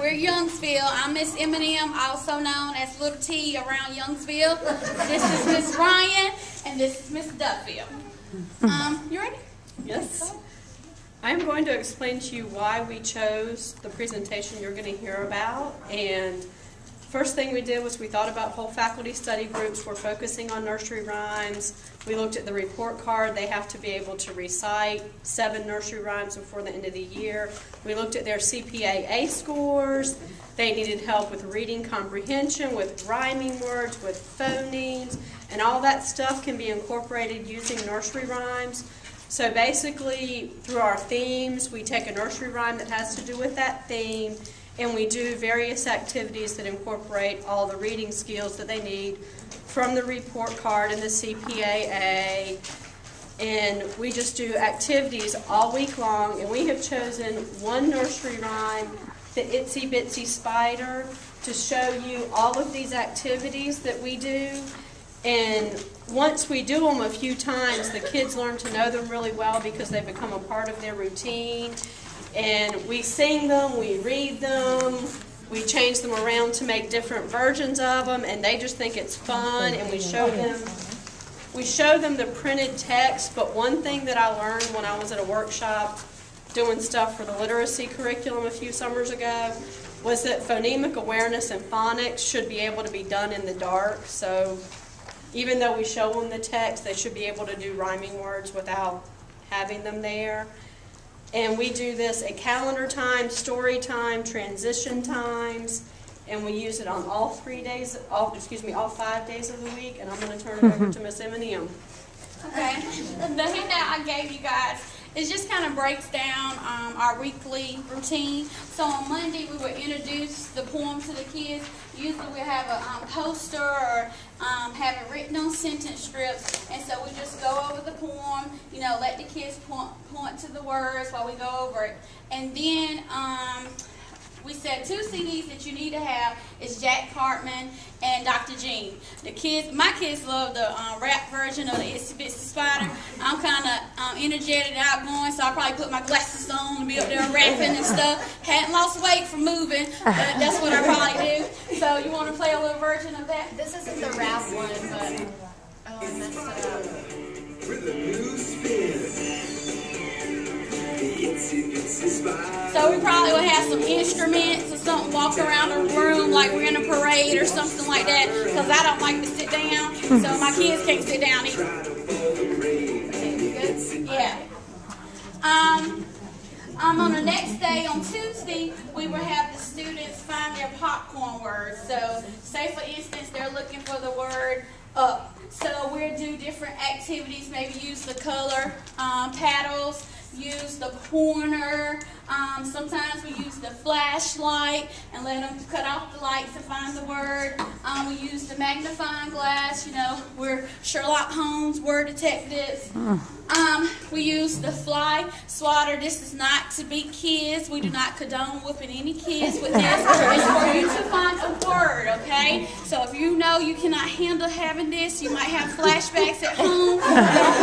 we're Youngsville. I'm Miss Eminem, also known as Little T around Youngsville. This is Miss Ryan, and this is Miss Duffield. You ready? Yes. I'm going to explain to you why we chose the presentation you're going to hear about. And first thing we did was we thought about whole faculty study groups. We're focusing on nursery rhymes. We looked at the report card. They have to be able to recite 7 nursery rhymes before the end of the year. We looked at their CPAA scores. They needed help with reading comprehension, with rhyming words, with phonemes, and all that stuff can be incorporated using nursery rhymes. So basically, through our themes, we take a nursery rhyme that has to do with that theme, and we do various activities that incorporate all the reading skills that they need from the report card and the CPAA. And we just do activities all week long, and we have chosen one nursery rhyme, the Itsy Bitsy Spider, to show you all of these activities that we do. And once we do them a few times, the kids learn to know them really well because they become a part of their routine. And we sing them, we read them, we change them around to make different versions of them, and they just think it's fun. And we show them the printed text. But one thing that I learned when I was at a workshop doing stuff for the literacy curriculum a few summers ago was that phonemic awareness and phonics should be able to be done in the dark. So even though we show them the text, they should be able to do rhyming words without having them there. And we do this at calendar time, story time, transition times, and we use it on all 5 days of the week. And I'm going to turn it over to Miss Eminem. Okay. The handout I gave you guys, it just kind of breaks down our weekly routine. So on Monday, we would introduce the poem to the kids. Usually we have a poster or have it written on sentence strips. And so we just go over the poem, let the kids point to the words while we go over it. And then we said 2 CDs that you need to have is Jack Hartman and Dr. Jean. My kids love the rap version of the Itsy Bitsy Spider. I'm kind of energetic and outgoing, so I probably put my glasses on and be up there rapping and stuff. Hadn't lost weight from moving, but that's what I probably do. So you want to play a little version of that? This isn't the rap one, but I messed it up. With a new spin. So we probably would have some instruments or something, walk around the room like we're in a parade or something like that, because I don't like to sit down, so my kids can't sit down either. Yeah. On the next day, on Tuesday, we will have the students find their popcorn words. So say, for instance, they're looking for the word up. So we'll do different activities, maybe use the color paddles, use the pointer. Sometimes we use the flashlight and let them cut off the lights to find the word. We use the magnifying glass. We're Sherlock Holmes, word detectives. We use the fly swatter. This is not to beat kids. We do not condone whooping any kids with this. It's for you to find a word, okay? So if you know you cannot handle having this, you might have flashbacks at home. Don't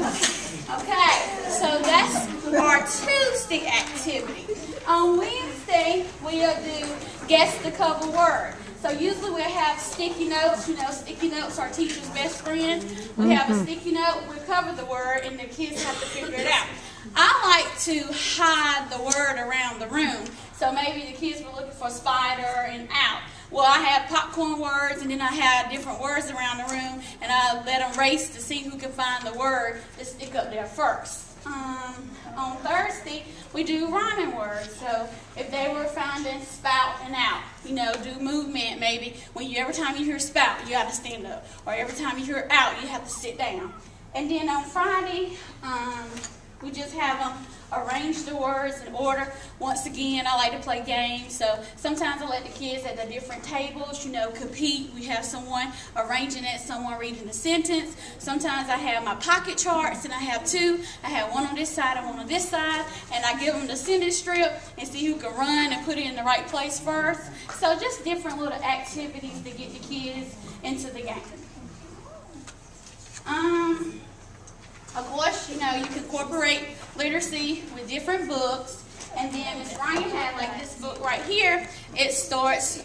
use this. Okay, so that's our Tuesday activity. On Wednesday, we'll do guess the cover word. So usually we'll have sticky notes. Sticky notes are teacher's best friend. We have a sticky note, we'll cover the word, and the kids have to figure it out. I like to hide the word around the room. So maybe the kids were looking for spider and out. Well, I have popcorn words, and then I have different words around the room, and I let them race to see who can find the word to stick up there first. On Thursday, we do rhyming words. So if they were finding spout and out, do movement maybe. Every time you hear spout, you have to stand up. Or every time you hear out, you have to sit down. And then on Friday, we just have them arrange the words in order. Once again, I like to play games, so sometimes I let the kids at the different tables, compete. We have someone arranging it, someone reading the sentence. Sometimes I have my pocket charts, and I have 2. I have one on this side and one on this side, and I give them the sentence strip and see who can run and put it in the right place first. So just different little activities to get the kids into the game. Of course, you can incorporate literacy with different books. And then Ms. Ryan had this book right right here, it starts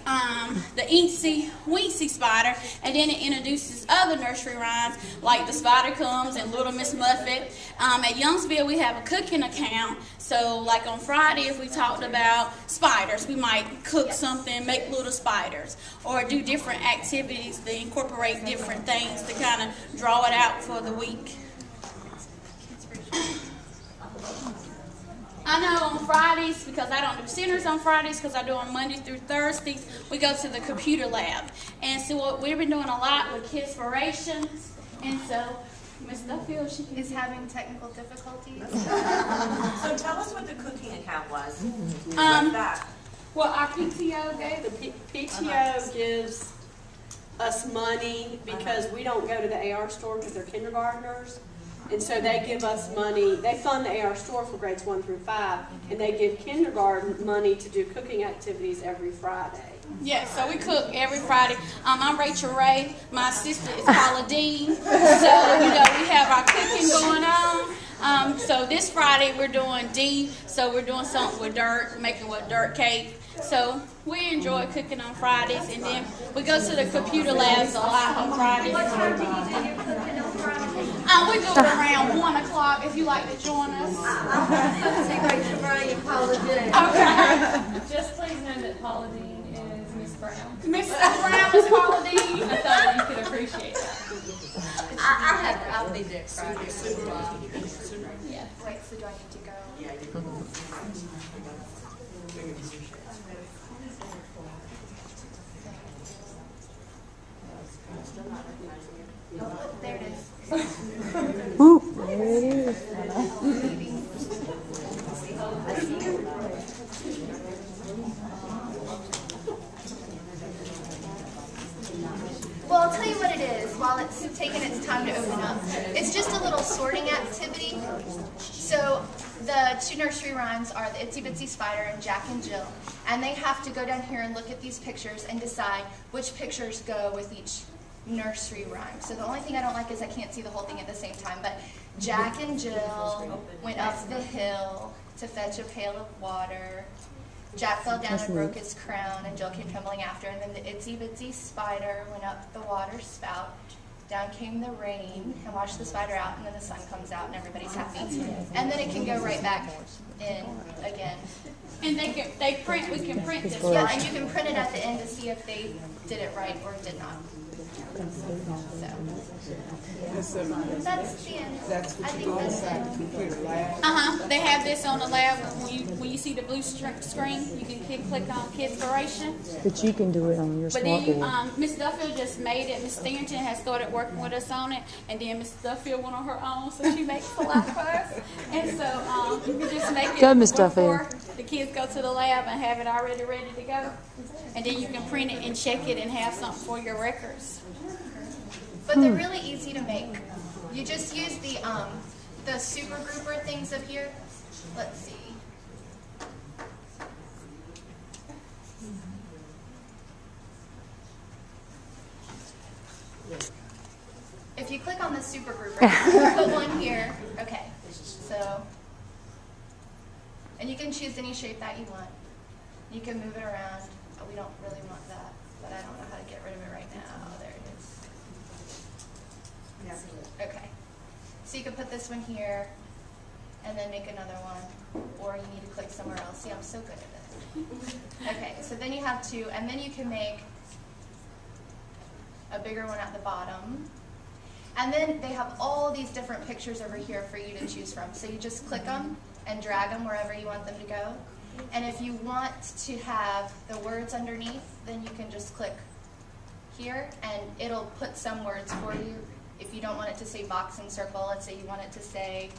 the Incy Wincy spider, and then it introduces other nursery rhymes like The Spider Comes and Little Miss Muffet. At Youngsville, we have a cooking account. So like on Friday, if we talked about spiders, we might cook something, make little spiders, or do different activities to incorporate different things to kind of draw it out for the week. I know on Fridays, because I don't do centers on Fridays, because I do on Monday through Thursdays, we go to the computer lab. And so what we've been doing a lot with Kidspirations, and so Miss Duffield, she Is having technical difficulties. So tell us what the cooking account was. What's that? well, our PTO gave The PTO gives us money because we don't go to the AR store because they're kindergartners. And so they give us money, they fund the AR store for grades 1 through 5, and they give kindergarten money to do cooking activities every Friday. Yeah, so we cook every Friday. I'm Rachel Ray. My assistant is Paula Dean. So, we have our cooking going on. So this Friday we're doing D. So we're doing something with dirt, making with dirt cake. So we enjoy cooking on Fridays. And then we go to the computer labs a lot on Fridays. What time do you do your cooking on Friday? We do it around 1 o'clock if you like to join us. Let's see Rachel Ray and Paula Dean. Okay. Just please know that Paula Dean is Miss Brown. Mrs. Brown is Paula Dean. I thought you could appreciate that. I'll be there Friday. Yeah. Wait, so do I need to go? Yeah, you Oh, there it is. Well, I'll tell you what it is while it's taking its time to open up. It's just a little sorting activity. So the two nursery rhymes are the Itsy Bitsy Spider and Jack and Jill. And they have to go down here and look at these pictures and decide which pictures go with each nursery rhyme. So the only thing I don't like is I can't see the whole thing at the same time. But Jack and Jill went up the hill to fetch a pail of water. Jack fell down and broke his crown, and Jill came trembling after. And then the Itsy Bitsy Spider went up the water spout. Down came the rain and washed the spider out, and then the sun comes out and everybody's happy. And then it can go right back in again. And we can print this, Yeah, right? and you can print it at the end to see if they did it right or did not. So that's the end. That's what you go inside the computer lab. They have this on the lab. When you see the blue screen, you can click on Kidspiration. But you can do it on your But then smartboard. Miss Duffield just made it. Miss Stanton has started working with us on it, and then Miss Duffield went on her own, so she makes a lot for us. And so you can just make it Go, Miss before the kids go to the lab and have it already ready to go. And then you can print it and check it and have something for your records. But they're really easy to make. You just use the super grouper things up here. Let's see. If you click on the super grouper, put one here. Okay. So, and you can choose any shape that you want. You can move it around. Oh, we don't really want that, but I don't know how to get rid of it right now. There it is. Okay. So you can put this one here and then make another one, or you need to click somewhere else. See, I'm so good at it. Okay, so then you have to, and then you can make a bigger one at the bottom. And then they have all these different pictures over here for you to choose from. So you just click them and drag them wherever you want them to go. And if you want to have the words underneath, then you can just click here and it'll put some words for you. If you don't want it to say box and circle, let's say you want it to say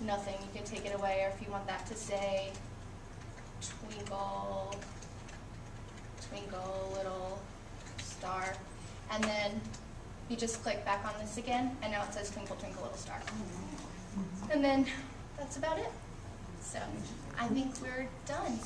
nothing, you can take it away. Or if you want that to say twinkle, twinkle, little star. And then you just click back on this again, and now it says twinkle, twinkle, little star. And then that's about it. So I think we're done.